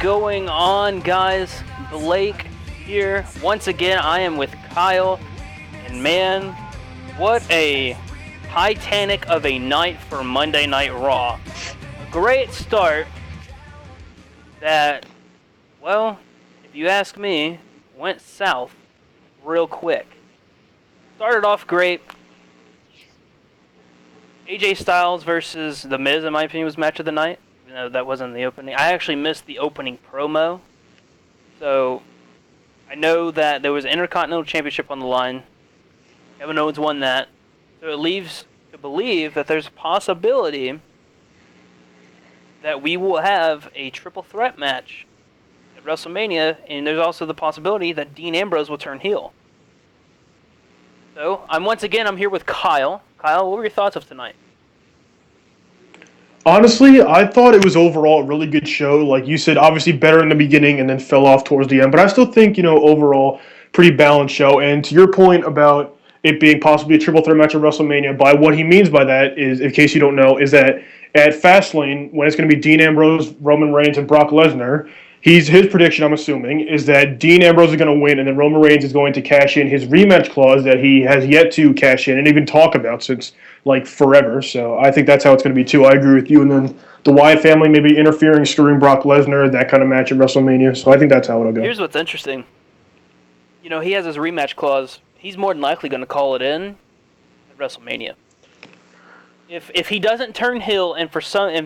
going on, guys? Blake here. Once again, I am with Kyle. And man, what a Titanic of a night for Monday Night Raw. A great start that, well, if you ask me, went south real quick. Started off great. AJ Styles versus The Miz, in my opinion, was match of the night. Even though that wasn't the opening. I actually missed the opening promo. So, I know that there was an Intercontinental Championship on the line. Kevin Owens won that. So it leaves to believe that there's a possibility that we will have a triple threat match at WrestleMania, and there's also the possibility that Dean Ambrose will turn heel. So, I'm here with Kyle. Kyle, what were your thoughts of tonight? Honestly, I thought it was overall a really good show. Like you said, obviously better in the beginning and then fell off towards the end. But I still think, overall, pretty balanced show. And to your point about it being possibly a triple threat match at WrestleMania, by what he means by that is, in case you don't know, is that at Fastlane, when it's going to be Dean Ambrose, Roman Reigns, and Brock Lesnar, his prediction, I'm assuming, is that Dean Ambrose is going to win and then Roman Reigns is going to cash in his rematch clause that he has yet to cash in and even talk about since like forever. So I think that's how it's going to be too. I agree with you. And then the Wyatt family maybe interfering, screwing Brock Lesnar, that kind of match at WrestleMania. So I think that's how it'll go. Here's what's interesting. He has his rematch clause. He's more than likely going to call it in at WrestleMania. If he doesn't turn heel and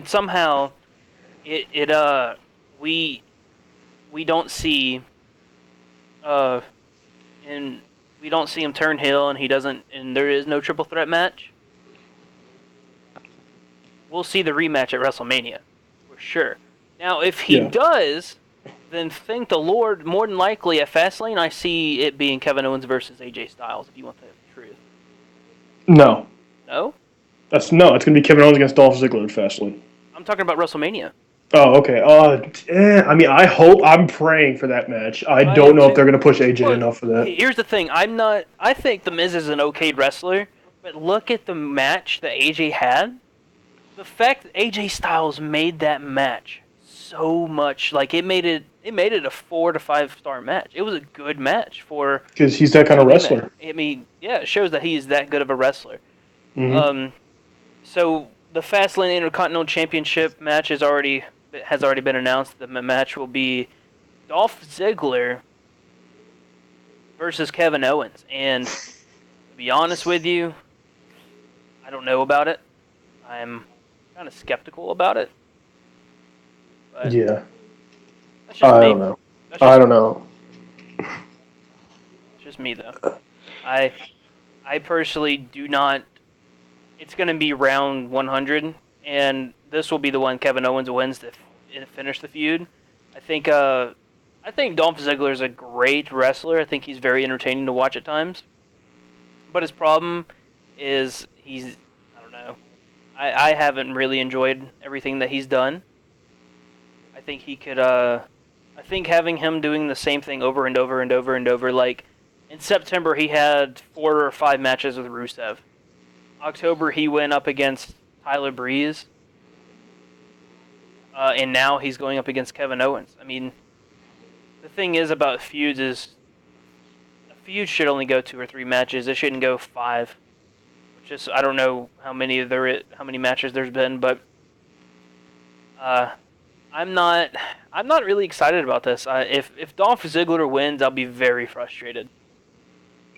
somehow we don't see and we don't see him turn heel and there is no triple threat match, we'll see the rematch at WrestleMania for sure. Now, if he does, then thank the Lord, more than likely at Fastlane, I see it being Kevin Owens versus AJ Styles, if you want the truth. No. No? It's going to be Kevin Owens against Dolph Ziggler at Fastlane. I'm talking about WrestleMania. Oh, okay. I'm praying for that match. I don't know if they're going to push AJ enough for that. Here's the thing. I think The Miz is an okay wrestler, but look at the match that AJ had. The fact that AJ Styles made that match so much, like it made it a 4 to 5 star match. It was a good match because he's that kind of wrestler. It shows that he's that good of a wrestler. Mm-hmm. So the Fastlane Intercontinental Championship match has already been announced. The match will be Dolph Ziggler versus Kevin Owens. And to be honest with you, I don't know about it. I'm kind of skeptical about it. But yeah. I don't know. I don't know. It's just me, though. I personally do not. It's going to be round 100, and this will be the one Kevin Owens wins to finish the feud. I think Dolph Ziggler is a great wrestler. I think he's very entertaining to watch at times. But his problem is I don't know. I haven't really enjoyed everything that he's done. I think he could. I think having him doing the same thing over and over and over and over, like in September he had 4 or 5 matches with Rusev. October he went up against Tyler Breeze. And now he's going up against Kevin Owens. I mean, the thing is about feuds is a feud should only go 2 or 3 matches. It shouldn't go 5. Just I don't know how many matches there's been, but I'm not really excited about this. If Dolph Ziggler wins, I'll be very frustrated.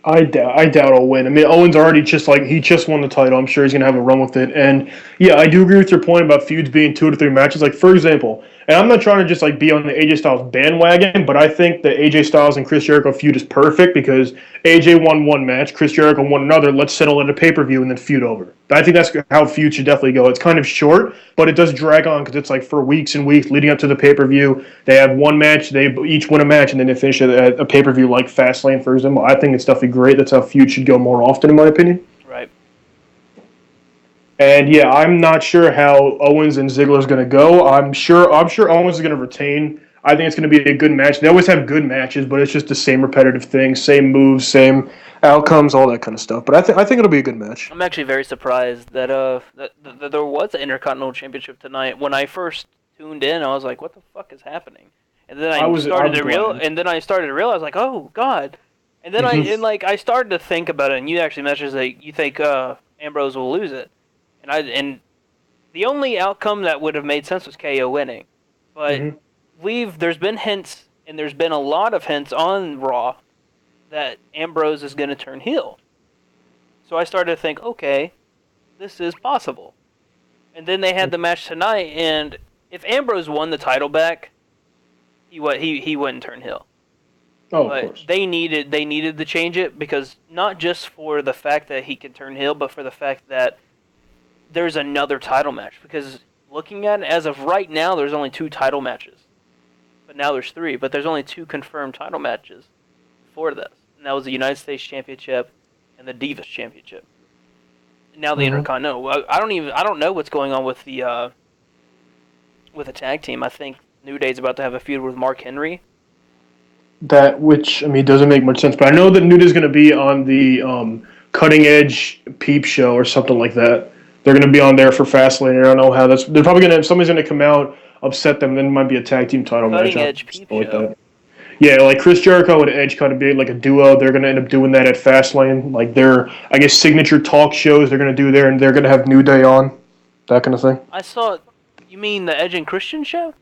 I doubt he'll win. I mean, Owens already he just won the title. I'm sure he's going to have a run with it. And yeah, I do agree with your point about feuds being 2 to 3 matches. Like, for example, and I'm not trying to just be on the AJ Styles bandwagon, but I think the AJ Styles and Chris Jericho feud is perfect because AJ won one match, Chris Jericho won another. Let's settle at a pay-per-view and then feud over. I think that's how feuds should definitely go. It's kind of short, but it does drag on because it's for weeks and weeks leading up to the pay-per-view. They have one match, they each win a match, and then they finish it at a pay-per-view like Fastlane, for example. I think it's definitely great. That's how feuds should go more often, in my opinion. Right. And yeah, I'm not sure how Owens and Ziggler is going to go. I'm sure Owens is going to retain. I think it's going to be a good match. They always have good matches, but it's just the same repetitive thing, same moves, same outcomes, all that kind of stuff. But I think it'll be a good match. I'm actually very surprised that that there was an Intercontinental Championship tonight. When I first tuned in, I was like, "What the fuck is happening?" And then I I was started I'm to glad. realize like, oh God. And then Hmm. I started to think about it, and you actually mentioned that you think Ambrose will lose it, and the only outcome that would have made sense was KO winning, but Hmm. there's been hints, and there's been a lot of hints on Raw that Ambrose is going to turn heel. So I started to think, okay, this is possible. And then they had the match tonight, and if Ambrose won the title back, he wouldn't turn heel. Oh, of But course. they needed to change it because not just for the fact that he can turn heel, but for the fact that there's another title match. Because looking at it as of right now, there's only 2 title matches, but now there's 3. But there's only 2 confirmed title matches before this, and that was the United States Championship and the Divas Championship. Now the Hmm. Intercontinental. I don't know what's going on with the tag team. I think New Day's about to have a feud with Mark Henry. That which I mean doesn't make much sense, but I know that Nuda's going to be on the Cutting Edge Peep Show or something like that. They're going to be on there for Fastlane. I don't know how that's. They're probably going to. Somebody's going to come out, upset them, then it might be a tag team title match. Cutting I Edge something Peep like Show. that. Yeah, like Chris Jericho and Edge kind of be like a duo. They're going to end up doing that at Fastlane. Like their, I guess, signature talk shows they're going to do there, and they're going to have New Day on, that kind of thing. I saw. You mean the Edge and Christian show?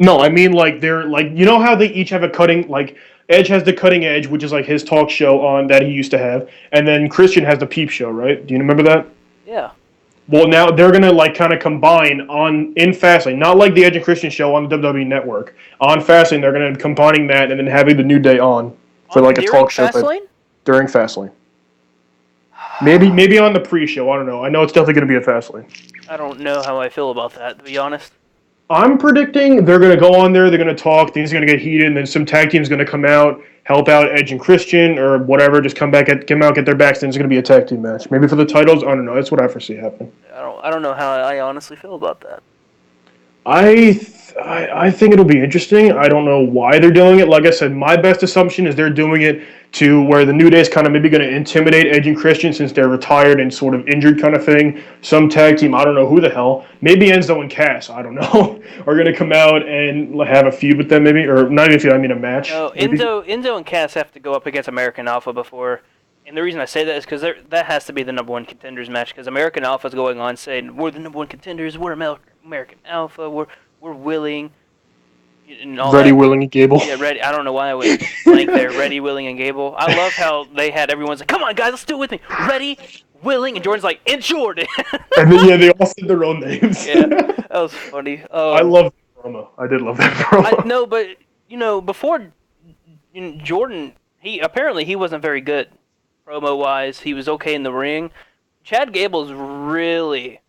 No, I mean like they're like you know how they each have a cutting like Edge has the Cutting Edge, which is like his talk show on that he used to have, and then Christian has the Peep Show, right? Do you remember that? Yeah. Well, now they're gonna like kind of combine on in Fastlane, not like the Edge and Christian show on the WWE Network. On Fastlane, they're gonna be combining that and then having the New Day on for On like a during talk show type Fastlane? during Fastlane. Maybe on the pre-show. I don't know. I know it's definitely gonna be at Fastlane. I don't know how I feel about that, to be honest. I'm predicting they're going to go on there, they're going to talk, things are going to get heated, and then some tag team's going to come out, help out Edge and Christian or whatever, just come out, get their backs, then it's going to be a tag team match. Maybe for the titles, I don't know. That's what I foresee happening. I don't know how I honestly feel about that. I think it'll be interesting. I don't know why they're doing it. Like I said, my best assumption is they're doing it to where the New Day is kind of maybe going to intimidate Edge and Christian since they're retired and sort of injured kind of thing. Some tag team, I don't know who the hell, maybe Enzo and Cass, I don't know, are going to come out and have a feud with them maybe, or not even a feud, I mean a match No, maybe. Enzo and Cass have to go up against American Alpha before, and the reason I say that is because that has to be the #1 contenders match. Because American Alpha is going on saying we're the #1 contenders, we're American Alpha, we're willing, and all Ready, that. willing, and Gable. Yeah, ready. I don't know why I went blank there. Ready, willing, and Gable. I love how they had everyone's like, "Come on, guys, let's do it with me." Ready, willing, and Jordan's like, "And Jordan." And then yeah, they all said their own names. Yeah, that was funny. I love that promo. I did love that I promo. no, but before Jordan, he wasn't very good promo wise. He was okay in the ring. Chad Gable's really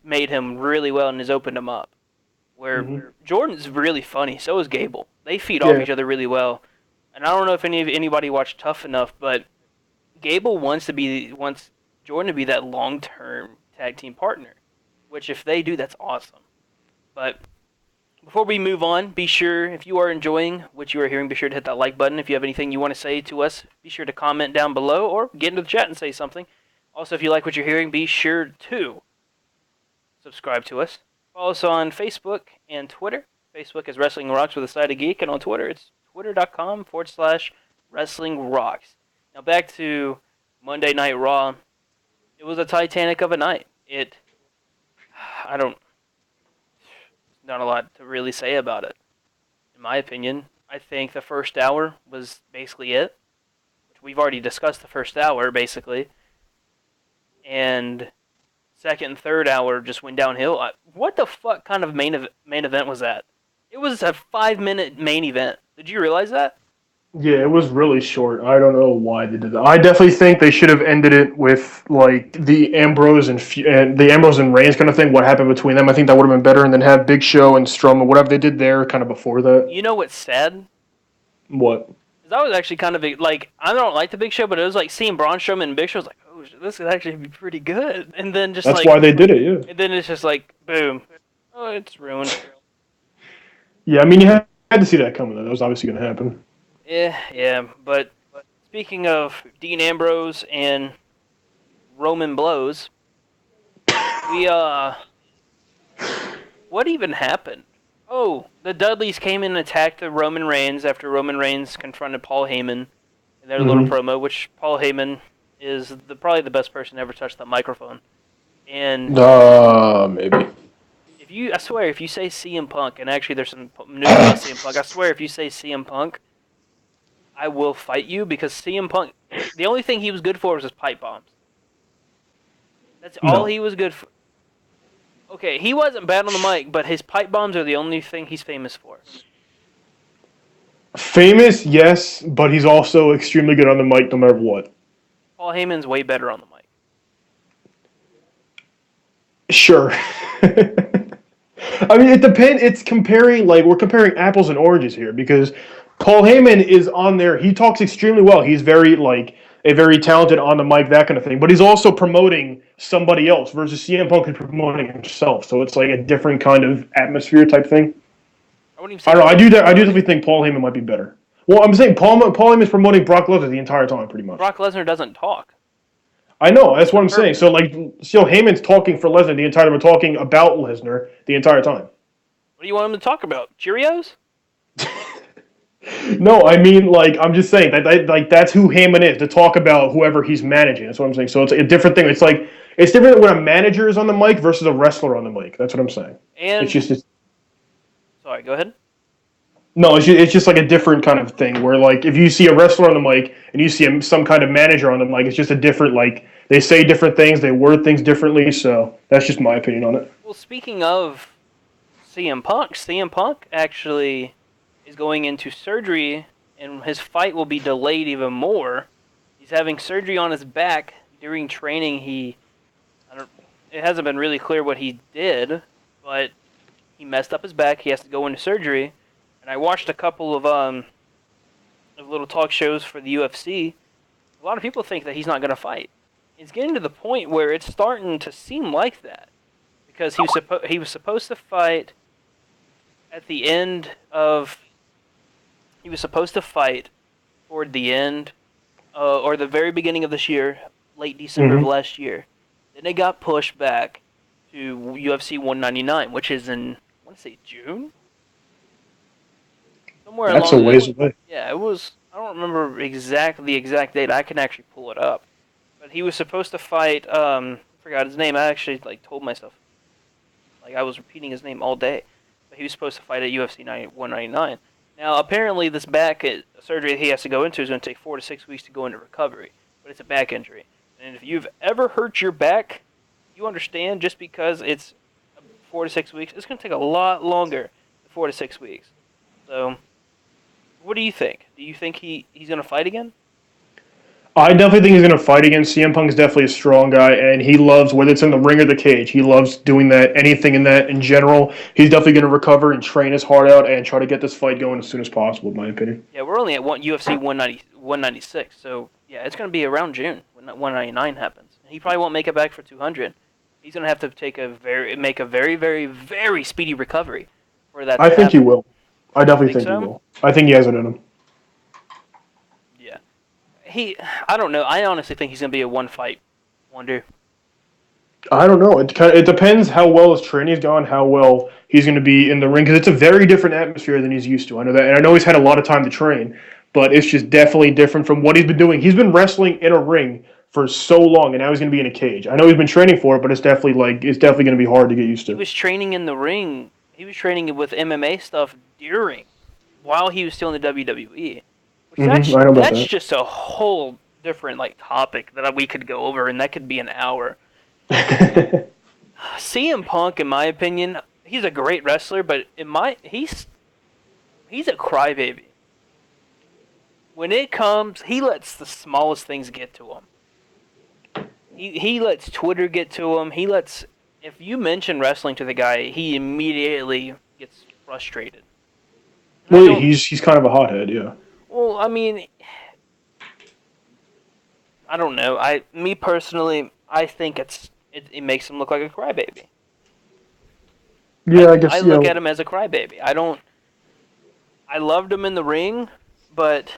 made him really well and has opened him up. Where Hmm. Jordan's really funny, so is Gable. They feed off Yeah. each other really well. And I don't know if anybody watched Tough Enough, but Gable wants Jordan to be that long term tag team partner. Which if they do, that's awesome. But before we move on, be sure, if you are enjoying what you are hearing, be sure to hit that like button. If you have anything you want to say to us, be sure to comment down below or get into the chat and say something. Also, if you like what you're hearing, be sure to subscribe to us. Follow us on Facebook and Twitter. Facebook is Wrestling Rocks with a side of Geek, and on Twitter, it's twitter.com/Wrestling Rocks. Now, back to Monday Night Raw. It was a Titanic of a night. I don't, not a lot to really say about it. In my opinion, I think the first hour was basically it. Which we've already discussed the first hour, basically. And second and third hour just went downhill. What the fuck kind of main event was that? It was a 5-minute main event. Did you realize that? Yeah, it was really short. I don't know why they did that. I definitely think they should have ended it with like the Ambrose and Reigns kind of thing. What happened between them? I think that would have been better, and then have Big Show and Strowman, whatever they did there, kind of before that. You know what's sad? What? Is I was actually kind of like, I don't like the Big Show, but it was like seeing Braun Strowman and Big Show. I was like, oh, this could actually be pretty good. And then just That's like, why they did it. Yeah. and then it's just like, boom, oh, it's ruined. Yeah. I mean, you had to see that coming. Though. That was obviously going to happen. Yeah, yeah. But speaking of Dean Ambrose and Roman blows, we what even happened? Oh, the Dudleys came in and attacked the Roman Reigns after Roman Reigns confronted Paul Heyman in their little Mm-hmm. promo, which Paul Heyman is probably the best person to ever touch that microphone. And Maybe. I swear, if you say CM Punk, and actually there's some news about CM Punk, I swear if you say CM Punk, I will fight you because CM Punk, the only thing he was good for was his pipe bombs. That's all No. he was good for. Okay, he wasn't bad on the mic, but his pipe bombs are the only thing he's famous for. Famous, yes, but he's also extremely good on the mic no matter what. Paul Heyman's way better on the mic. Sure. I mean, it depends. It's comparing, like, we're comparing apples and oranges here because Paul Heyman is on there. He talks extremely well. He's very, like, a very talented on the mic, that kind of thing. But he's also promoting somebody else versus CM Punk is promoting himself. So it's like a different kind of atmosphere type thing. I wouldn't even I say don't know. I do that. I do promoting. definitely think Paul Heyman might be better. Well, I'm saying Paul Heyman is promoting Brock Lesnar the entire time, pretty much. Brock Lesnar doesn't talk. I know. That's He's the what I'm saying. perfect. So, like, Heyman's talking for Lesnar the entire time. We're talking about Lesnar the entire time. What do you want him to talk about? Cheerios? No, I mean, like, I'm just saying that, like, that's who Heyman is to talk about whoever he's managing. That's what I'm saying. So it's a different thing. It's like it's different when a manager is on the mic versus a wrestler on the mic. That's what I'm saying. It's And just it's, sorry, go ahead. no, it's just like a different kind of thing where, like, if you see a wrestler on the mic and you see some kind of manager on the mic, it's just a different, like, they say different things, they word things differently. So that's just my opinion on it. Well, speaking of CM Punk actually is going into surgery, and his fight will be delayed even more. He's having surgery on his back during training. I don't, it hasn't been really clear what he did, but he messed up his back. He has to go into surgery. And I watched a couple of little talk shows for the UFC. A lot of people think that he's not going to fight. It's getting to the point where it's starting to seem like that because he was supposed to fight at the end of he was supposed to fight toward the end or the very beginning of this year, late December of Mm-hmm. last year. Then it got pushed back to UFC 199, which is in I want to say June, somewhere That's a along ways away. yeah, it was. I don't remember the exact date. I can actually pull it up. But he was supposed to fight. I forgot his name. I actually like told myself like I was repeating his name all day. But he was supposed to fight at UFC 199. Now apparently this back surgery that he has to go into is going to take 4 to 6 weeks to go into recovery. But it's a back injury, and if you've ever hurt your back, you understand just because it's 4 to 6 weeks, it's going to take a lot longer than 4 to 6 weeks. So, what do you think? Do you think he's going to fight again? I definitely think he's going to fight against CM Punk. Is definitely a strong guy, and he loves whether it's in the ring or the cage. He loves doing that. Anything in that in general, he's definitely going to recover and train his heart out and try to get this fight going as soon as possible. In my opinion. Yeah, we're only at UFC 196, so yeah, it's going to be around June when 199 happens. He probably won't make it back for 200. He's going to have to make a very, very, very speedy recovery for that I to think he happen. will. I You definitely think think he so? will. I think he has it in him. Yeah. I don't know. I honestly think he's going to be a one fight wonder. I don't know. It depends how well his training's gone, how well he's going to be in the ring, because it's a very different atmosphere than he's used to. I know that, and I know he's had a lot of time to train, but it's just definitely different from what he's been doing. He's been wrestling in a ring for so long, and now he's going to be in a cage. I know he's been training for it, but it's definitely going to be hard to get used He to. was training in the ring. He was training with MMA stuff during while he was still in the WWE. Which I know about that's that. just a whole different like topic that we could go over, and that could be an hour. CM Punk, in my opinion, he's a great wrestler, but he's a crybaby. When it comes, he lets the smallest things get to him. He lets Twitter get to him. If you mention wrestling to the guy, he immediately gets frustrated. And I Well, don't. he's kind of a hothead, yeah. Well, I mean, I don't know. Me personally, I think it makes him look like a crybaby. Yeah, I I guess yeah. look at him as a crybaby. I don't. I loved him in the ring, but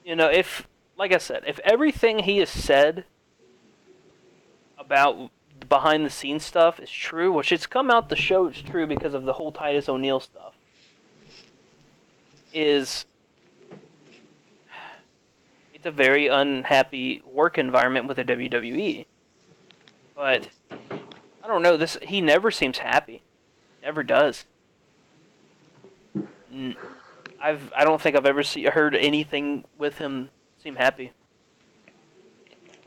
if like I said, if everything he has said about behind the scenes stuff is true, which it's come out the show it's true because of the whole Titus O'Neil stuff, is it's a very unhappy work environment with the WWE. But I don't know, this he never seems happy. Never does. I don't think I've ever heard anything with him seem happy.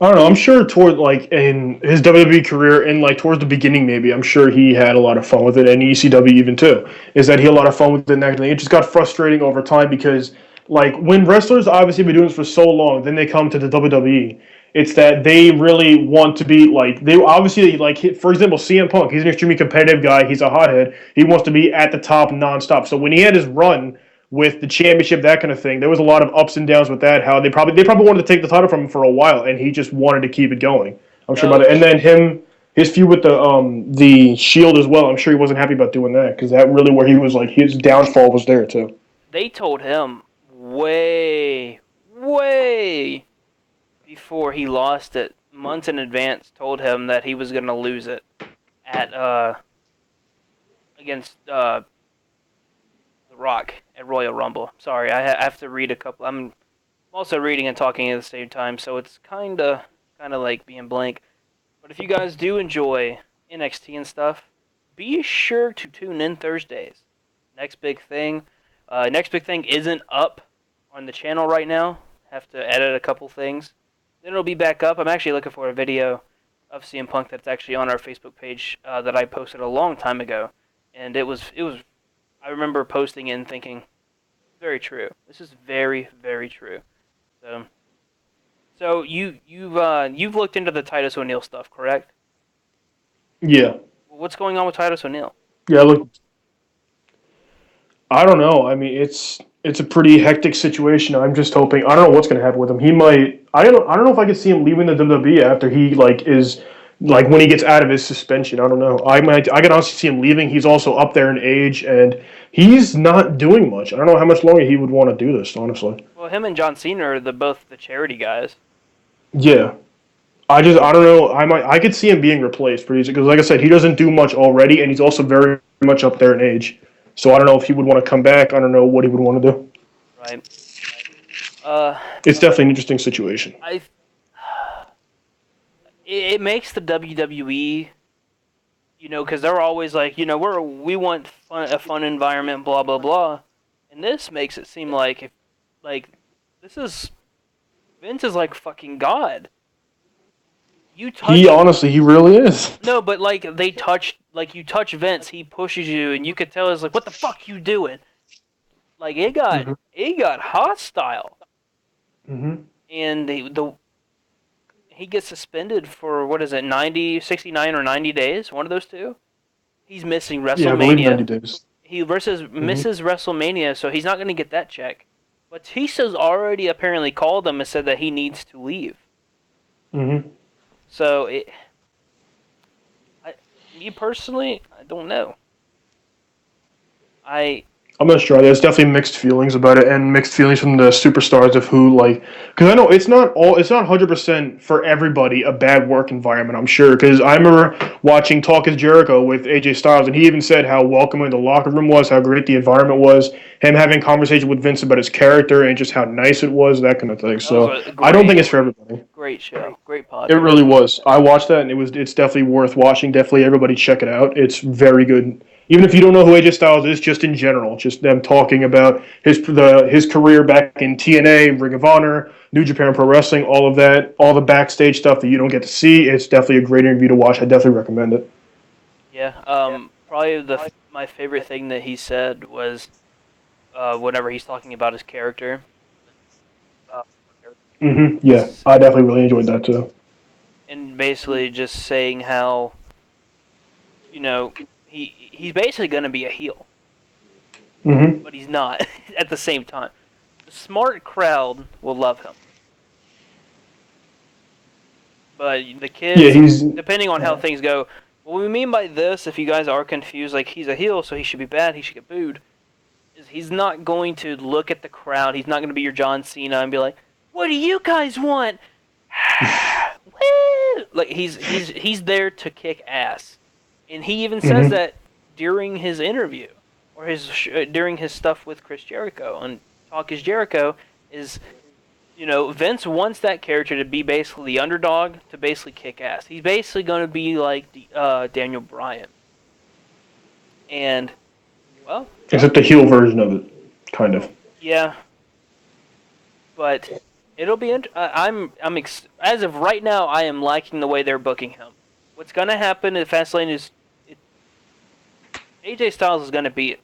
I don't know. I'm sure toward like in his WWE career and like towards the beginning, maybe I'm sure he had a lot of fun with it, and ECW even too. Is that he had a lot of fun with it and everything? It just got frustrating over time because like when wrestlers obviously been doing this for so long, then they come to the WWE. It's that they really want to be like they obviously like for example CM Punk. He's an extremely competitive guy. He's a hothead. He wants to be at the top nonstop. So when he had his run with the championship, that kind of thing. There was a lot of ups and downs with that. How they probably wanted to take the title from him for a while, and he just wanted to keep it going. I'm sure about No, it. And then his feud with the Shield as well. I'm sure he wasn't happy about doing that because that really where he was like his downfall was there too. they told him way before he lost it, months in advance, told him that he was going to lose it at against The Rock at Royal Rumble. Sorry, I have to read a couple. I'm also reading and talking at the same time, so it's kind of like being blank. But if you guys do enjoy NXT and stuff, be sure to tune in Thursdays. Next Big Thing. Next Big Thing isn't up on the channel right now. Have to edit a couple things. Then it'll be back up. I'm actually looking for a video of CM Punk that's actually on our Facebook page that I posted a long time ago, and it was. I remember posting it and thinking, very true. This is very very true. So you've looked into the Titus O'Neil stuff, correct? Yeah, What's going on with Titus O'Neil? yeah. Look, I don't know. I mean, it's a pretty hectic situation. I'm just hoping. I don't know what's going to happen with him. He might. I don't know if I could see him leaving the WWE after he like is like when he gets out of his suspension. I don't know. I could honestly see him leaving. He's also up there in age and he's not doing much. I don't know how much longer he would want to do this. Honestly. Well, him and John Cena are both the charity guys. Yeah. I don't know. I could see him being replaced pretty easy because like I said, he doesn't do much already, and he's also very much up there in age. So I don't know if he would want to come back. I don't know what he would want to do. Right. Uh, It's definitely an interesting situation. I. It makes the WWE, because they're always like, we want a fun environment, blah blah blah, and this makes it seem like like, this is Vince is like fucking God. You touch He honestly, he really is. No, but like you touch Vince, he pushes you, and you could tell it's like, what the fuck you doing? Like it got hostile, Mm-hmm. and he gets suspended for what is it, 90, 69 or 90 days, one of those two. He's missing Yeah, I believe 90 WrestleMania. days. He misses WrestleMania, so he's not going to get that check. But Tisa's already apparently called him and said that he needs to leave. Mm-hmm. So me personally, I don't know. I'm not sure. There's definitely mixed feelings about it, and mixed feelings from the superstars of who like. Because I know it's not 100% for everybody a bad work environment. I'm sure because I remember watching Talk is Jericho with AJ Styles, and he even said how welcoming the locker room was, how great the environment was. Him having conversation with Vince about his character and just how nice it was, that kind of thing. that was So a I don't think it's for everybody. great show, great It podcast. really was. I watched that, and it's definitely worth watching. Definitely, everybody check it out. It's very good. Even if you don't know who AJ Styles is, just in general, just them talking about his career back in TNA, Ring of Honor, New Japan Pro Wrestling, all of that, all the backstage stuff that you don't get to see. It's definitely a great interview to watch. I definitely recommend it. Yeah. Probably my favorite thing that he said was whenever he's talking about his character. Yeah, I definitely really enjoyed that too. And basically just saying how, he's basically going to be a heel, but he's not at the same time. The smart crowd will love him, but the Yeah, kids, he's depending on how things go, what we mean by this, if you guys are confused, like he's a heel, so he should be bad, he should get booed, is he's not going to look at the crowd. He's not going to be your John Cena and be like, "What do you guys want?" Woo! is. Like he's there to kick ass, and he even says Mm-hmm. that during his interview or during his stuff with Chris Jericho on Talk Is Jericho is Vince wants that character to be basically the underdog to basically kick ass. He's basically going to be like Daniel Bryan, and well, Except the heel version of it, kind of. yeah, but it'll be. As of right now, I am liking the way they're booking him. What's going to happen at Fastlane is AJ Styles is going to beat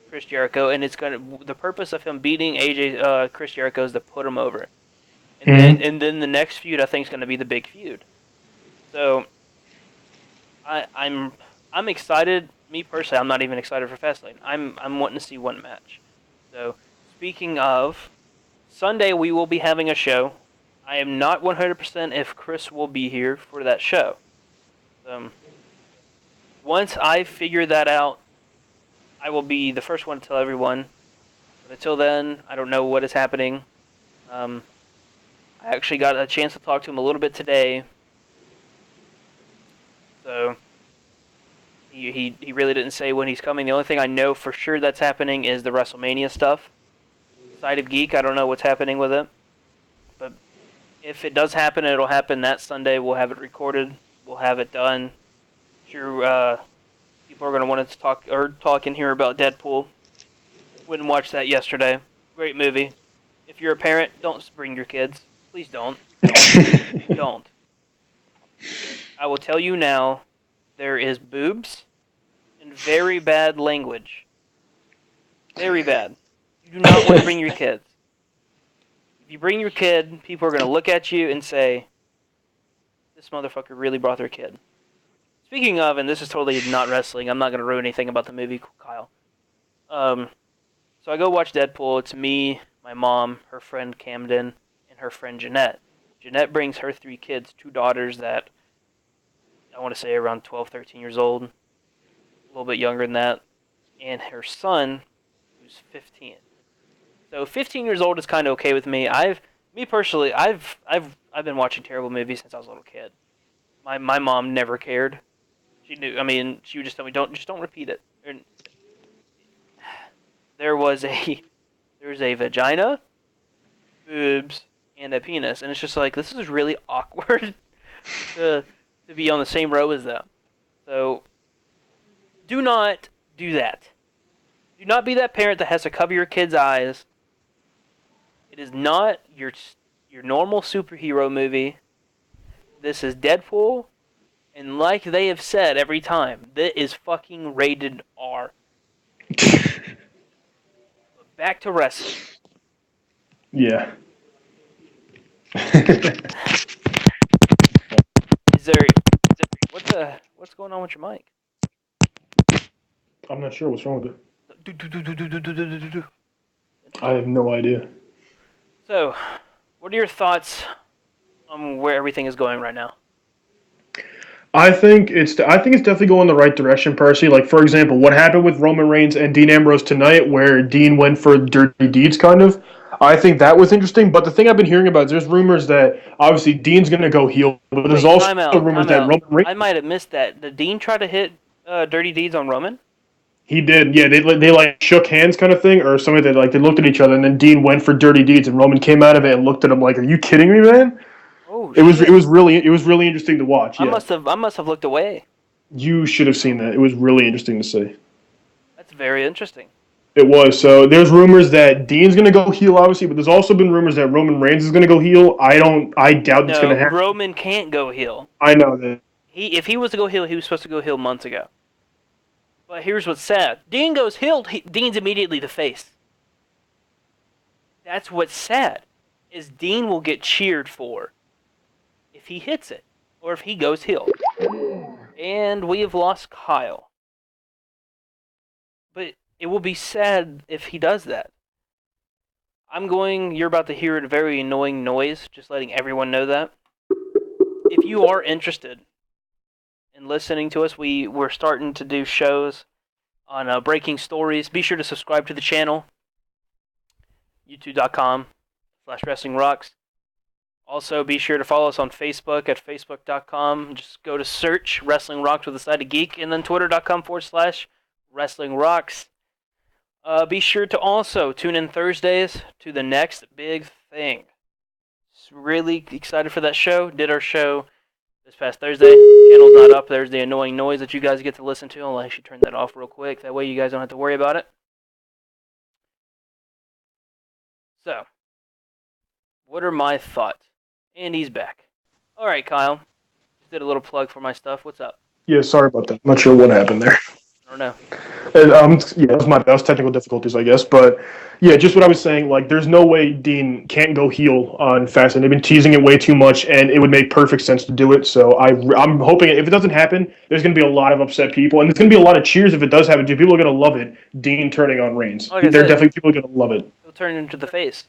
Chris Jericho, and the purpose of him beating Chris Jericho is to put him over, Mm-hmm. and then the next feud I think is going to be the big feud. So I'm excited. Me personally, I'm not even excited for Fastlane. I'm wanting to see one match. So speaking of Sunday, we will be having a show. I am not 100% if Chris will be here for that show. Um, Once I figure that out, I will be the first one to tell everyone. But until then, I don't know what is happening. Um, I actually got a chance to talk to him a little bit today, so he really didn't say when he's coming. The only thing I know for sure that's happening is the WrestleMania stuff. Side of Geek, I don't know what's happening with it, but if it does happen, it'll happen that Sunday. We'll have it recorded. We'll have it done. Sure, people are going to want to talk in here about Deadpool. Wouldn't watch that yesterday. Great movie. If you're a parent, don't bring your kids. Please don't. Don't. I will tell you now, there is boobs and very bad language. Very bad. You do not want to bring your kids. If you bring your kid, people are going to look at you and say, this motherfucker really brought their kid. Speaking of, and this is totally not wrestling, I'm not going to ruin anything about the movie, Kyle. So I go watch Deadpool. It's me, my mom, her friend Camden, and her friend Jeanette. Jeanette brings her 3 kids, 2 daughters that I want to say around 12, 13 years old, a little bit younger than that, and her son, who's 15. So 15 years old is kind of okay with me. Me personally, I've been watching terrible movies since I was a little kid. My mom never cared. She knew. I mean, she would just tell me, don't repeat it. And there was a there's a vagina, boobs, and a penis, and it's just like this is really awkward to to be on the same row as them. So do not do that. Do not be that parent that has to cover your kid's eyes. It is not your normal superhero movie. This is Deadpool, and like they have said every time, that is fucking rated R. But back to wrestling. Yeah. Is there what's going on with your mic? I'm not sure what's wrong with it. Interesting. I have no idea. So, what are your thoughts on where everything is going right now? I think it's definitely going the right direction, Percy. Like for example, what happened with Roman Reigns and Dean Ambrose tonight, where Dean went for dirty deeds, kind of. I think that was interesting. But the thing I've been hearing about is there's rumors that obviously Dean's going to go heel, but there's Wait, also time out, rumors time that out. Roman Reigns I might have missed that. Did Dean try to hit Dirty Deeds on Roman? he did. Yeah, they like shook hands, kind of thing, or something. They looked at each other, and then Dean went for dirty deeds, and Roman came out of it and looked at him like, "Are you kidding me, man?" Oh It shit! was really interesting to watch. Yeah, I must have looked away. you should have seen that. It was really interesting to see. That's very interesting. It was. So there's rumors that Dean's going to go heel, obviously, but there's also been rumors that Roman Reigns is going to go heel. I doubt that's going No, to happen. Roman can't go heel. I know that. If he was to go heel, he was supposed to go heel months ago. But here's what's sad: Dean goes heel. Dean's immediately the face. That's what's sad. Is Dean will get cheered for if he hits it or if he goes heel. And we have lost Kyle. But it will be sad if he does that. You're about to hear a very annoying noise, just letting everyone know that. If you are interested in listening to us, we're starting to do shows on breaking stories. Be sure to subscribe to the channel, youtube.com/wrestlingrocks. Also, be sure to follow us on Facebook at facebook.com. Just go to search Wrestling Rocks with a side of Geek, and then twitter.com/Wrestling Rocks. Be sure to also tune in Thursdays to the next big thing. Really excited for that show. Did our show this past Thursday. Channel's not up. There's the annoying noise that you guys get to listen to. I'll actually turn that off real quick. That way you guys don't have to worry about it. So, what are my thoughts? And he's back. All right, Kyle. Just did a little plug for my stuff. What's up? Yeah, sorry about that. I'm not sure what happened there. I don't know. Yeah, that was technical difficulties, I guess. But yeah, just what I was saying. Like, there's no way Dean can't go heel on Fastlane. They've been teasing it way too much, and it would make perfect sense to do it. So I'm hoping if it doesn't happen, there's going to be a lot of upset people, and there's going to be a lot of cheers if it does happen too. People are going to love it. Dean turning on Reigns. Like I They're said, definitely people are going to love it. he'll turn into the face.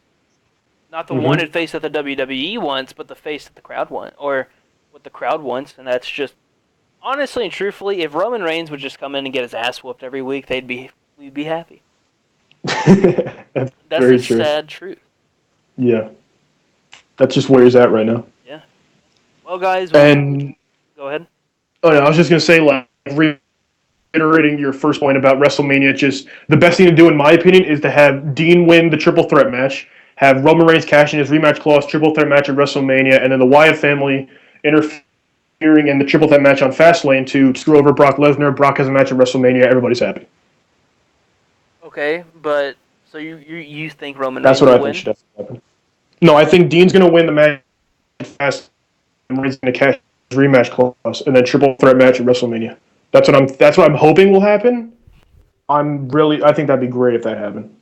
Not the wanted face that the WWE wants, but the face that the crowd wants, or what the crowd wants, and that's just honestly and truthfully, if Roman Reigns would just come in and get his ass whooped every week, we'd be happy. That's That's very the true. sad truth. Yeah, that's just where he's at right now. Yeah. Well, guys, And go ahead. oh no, I was just going to say, like, reiterating your first point about WrestleMania, just the best thing to do, in my opinion, is to have Dean win the triple threat match, have Roman Reigns cash in his rematch clause, triple threat match at WrestleMania, and then the Wyatt family interfering in the triple threat match on Fastlane to screw over Brock Lesnar. Brock has a match at WrestleMania. Everybody's happy. Okay, but so you think Roman That's Reigns what will I think win? should happen. No, I think Dean's going to win the match fast, and Reigns going to cash his rematch clause, and then triple threat match at WrestleMania. That's what I'm hoping will happen. I think that'd be great if that happened.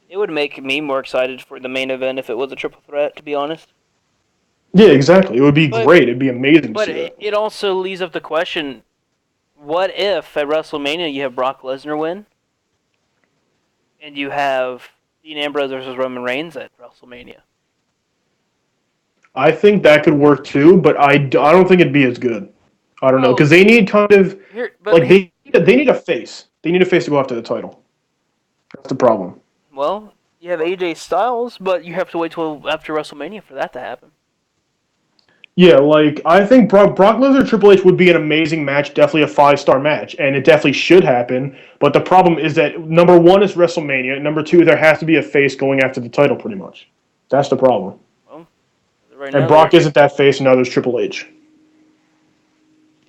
It would make me more excited for the main event if it was a triple threat, to be honest. Yeah, exactly. It would be great. It'd be amazing to But see that. it also leaves up the question: what if at WrestleMania you have Brock Lesnar win, and you have Dean Ambrose versus Roman Reigns at WrestleMania? I think that could work too, but I don't think it'd be as good. I don't know, because they need kind of they need a face. They need a face to go after the title. That's the problem. Well, you have AJ Styles, but you have to wait till after WrestleMania for that to happen. Yeah, like I think Brock Lesnar Triple H would be an amazing match, definitely a 5-star match, and it definitely should happen. But the problem is that number one is WrestleMania, number two there has to be a face going after the title, pretty much. That's the problem. Well, right And now, Brock isn't that face, and now there's Triple H.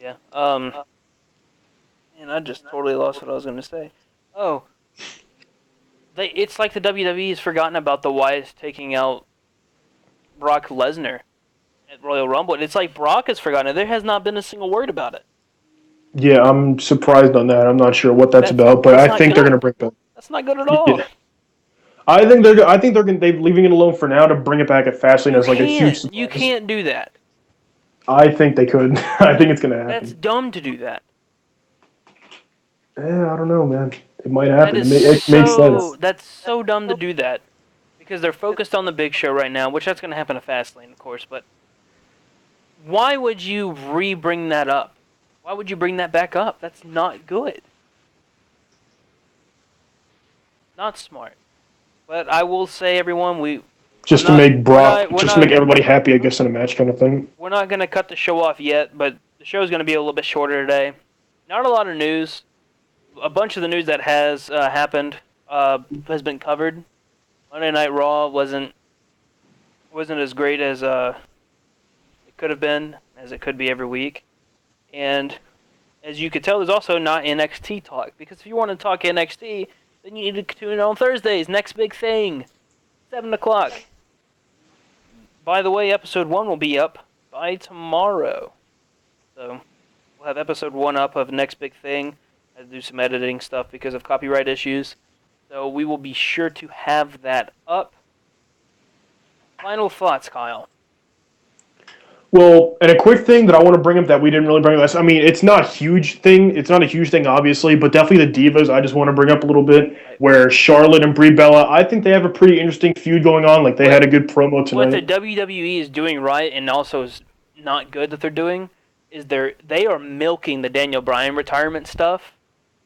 Yeah. And I just totally lost what I was going to say. Oh, it's like the WWE has forgotten about the Wyatts taking out Brock Lesnar at Royal Rumble. It's like Brock has forgotten it. There has not been a single word about it. Yeah, I'm surprised on that. I'm not sure what that's about, but I think they're going to bring that. That's not good at all. Yeah. I think they're leaving it alone for now to bring it back at Fastlane as like a huge surprise. You can't do that. I think they could. I think it's going to happen. That's dumb to do that. Yeah, I don't know, man. It might happen. It makes sense. That's so dumb to do that because they're focused on the big show right now, which that's going to happen at Fastlane, of course. But why would you re-bring that up? Why would you bring that back up? That's not good. Not smart. But I will say, everyone, just to make everybody happy, I guess, in a match kind of thing. We're not going to cut the show off yet, but the show is going to be a little bit shorter today. Not a lot of news. A bunch of the news that has happened has been covered. Monday Night Raw wasn't as great as it could have been, as it could be every week. And as you could tell, there's also not NXT talk. Because if you want to talk NXT, then you need to tune in on Thursdays. Next big thing, 7 o'clock. By the way, episode 1 will be up by tomorrow. So we'll have episode 1 up of Next Big Thing. I had to do some editing stuff because of copyright issues. So we will be sure to have that up. Final thoughts, Kyle. Well, and a quick thing that I want to bring up that we didn't really bring up. I mean, it's not a huge thing. It's not a huge thing, obviously, but definitely the Divas I just want to bring up a little bit, where Charlotte and Brie Bella, I think they have a pretty interesting feud going on. Like, they had a good promo tonight. What the WWE is doing right, and also is not good that they're doing, is they are milking the Daniel Bryan retirement stuff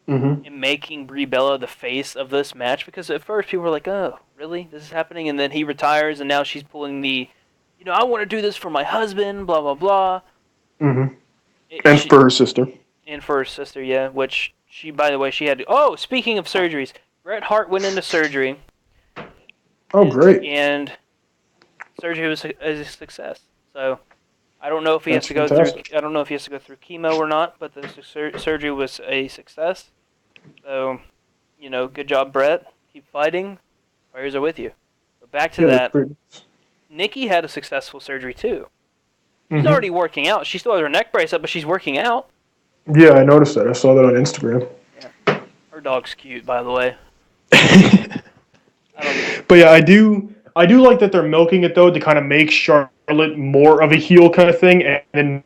and making Brie Bella the face of this match, because at first people were like, oh, really? This is happening? And then he retires, and now she's pulling the I want to do this for my husband, blah blah blah. Mm-hmm. It, And she, for her sister. and for her sister, yeah, which she, by the way, she had. Oh, speaking of surgeries, Bret Hart went into surgery, Oh, great. and surgery was a success. So I don't know if he has That's to go through. fantastic. I don't know if he has to go through chemo or not, but the surgery was a success. So, good job, Bret. Keep fighting. Prayers are with you. But back to Yeah, that's that. great. Nikki had a successful surgery too. She's Mm-hmm. already working out. She still has her neck brace up, but she's working out. Yeah, I noticed that. I saw that on Instagram. Yeah. Her dog's cute, by the way. I don't. But yeah, I do like that they're milking it though to kind of make Charlotte more of a heel kind of thing, and then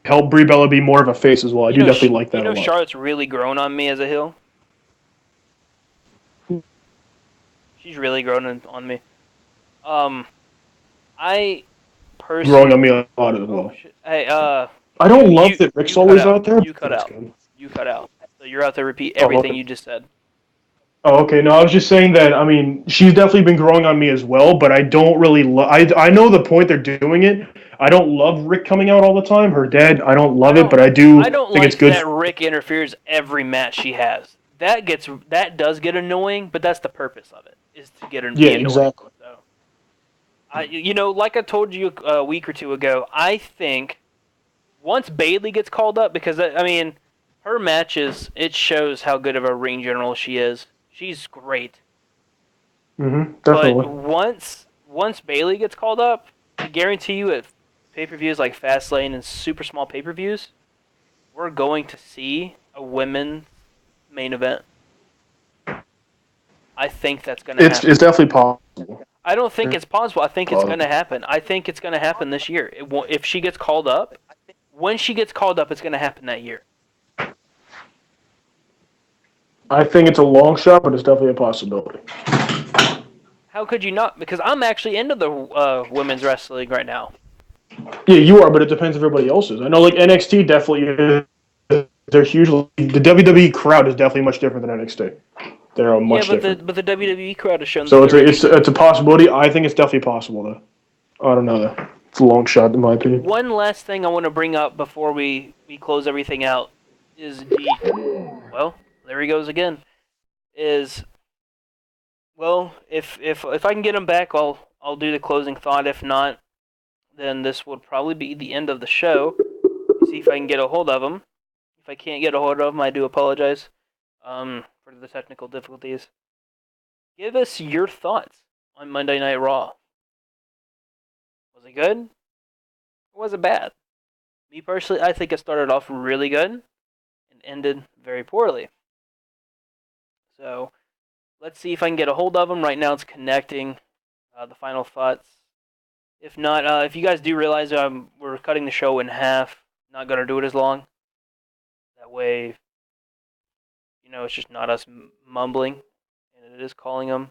help Brie Bella be more of a face as well. I You do know, definitely like that a lot. Charlotte's really grown on me as a heel. She's really grown on me. Um, I Growing personally. on me a lot as Oh well. shit. Hey, I you don't love you that Rick's you cut always out. out there, You but cut that's out. good. You cut out. So you're out to repeat Oh, everything okay. you just said. Oh, okay. No, I was just saying that. I mean, she's definitely been growing on me as well, but I don't really. I know the point they're doing it. I don't love Rick coming out all the time. Her dad, I don't I love it, don't but I do I don't think it's like good. that Rick interferes every match she has. That does get annoying, but that's the purpose of it, is to Yeah, be annoying. exactly. So like I told you a week or two ago, I think once Bayley gets called up, because I mean, her matches, it shows how good of a ring general she is. She's great. But Definitely. once Bayley gets called up, I guarantee you at pay-per-views like Fastlane and super small pay-per-views, we're going to see a women's main event. I think that's going to It's happen. definitely possible. I don't think it's possible. I think it's going to Possible. happen. I think it's going to happen this year. If she gets called up, when she gets called up, it's going to happen that year. I think it's a long shot, but it's definitely a possibility. How could you not? Because I'm actually into the women's wrestling right now. Yeah, you are, but it depends if everybody else is. I know, like NXT definitely is. They're huge. The WWE crowd is definitely much different than NXT. They're Yeah, much different. but the WWE crowd has shown that So they're it's a possibility. I think it's definitely possible though. I don't know though. It's a long shot in my opinion. One last thing I want to bring up before we close everything out is well, there he goes again. Is well, if I can get him back, I'll do the closing thought. If not, then this will probably be the end of the show. See if I can get a hold of him. If I can't get a hold of him, I do apologize for the technical difficulties. Give us your thoughts on Monday Night Raw. Was it good? Or was it bad? Me personally, I think it started off really good and ended very poorly. So let's see if I can get a hold of him. Right now it's connecting. The final thoughts. If not, if you guys do realize we're cutting the show in half, not going to do it as long. That way, it's just not us mumbling. And it is calling him.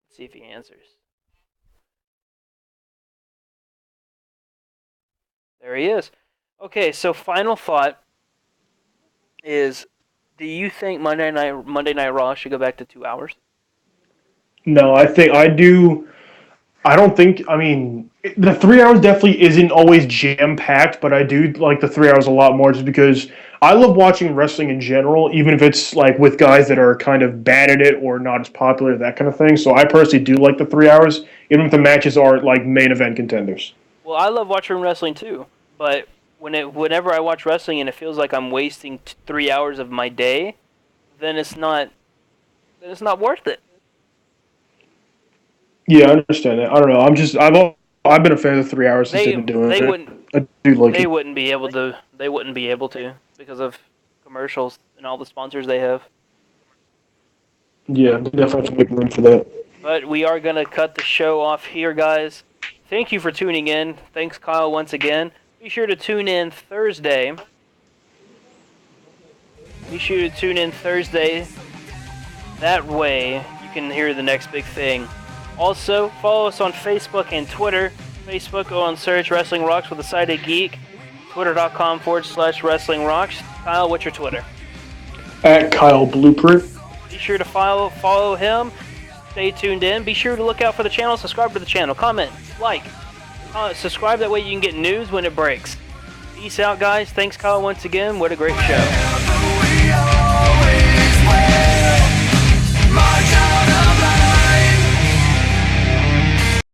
Let's see if he answers. There he is. Okay, so final thought is, do you think Monday Night Raw should go back to 2 hours? No, I think I do. I don't think. I mean, the 3 hours definitely isn't always jam packed, but I do like the 3 hours a lot more, just because I love watching wrestling in general, even if it's like with guys that are kind of bad at it or not as popular, that kind of thing. So I personally do like the 3 hours, even if the matches are like main event contenders. Well, I love watching wrestling too, but whenever I watch wrestling and it feels like I'm wasting 3 hours of my day, then it's not worth it. Yeah, I understand that. I don't know. I've been a fan of the 3 hours since they've They been doing they it. wouldn't I do like they it. wouldn't be able to because of commercials and all the sponsors they have. Yeah, definitely have to make room for that. But we are gonna cut the show off here, guys. Thank you for tuning in. Thanks, Kyle, once again. Be sure to tune in Thursday. Be sure to tune in Thursday. That way, you can hear the next big thing. Also, follow us on Facebook and Twitter. Facebook, go on search Wrestling Rocks with a side of Geek. Twitter.com/Wrestling Rocks. Kyle, what's your Twitter? At Kyle Blueprint. Be sure to follow him. Stay tuned in. Be sure to look out for the channel. Subscribe to the channel. Comment, like, Subscribe, that way you can get news when it breaks. Peace out, guys. Thanks, Kyle, once again. What a great show.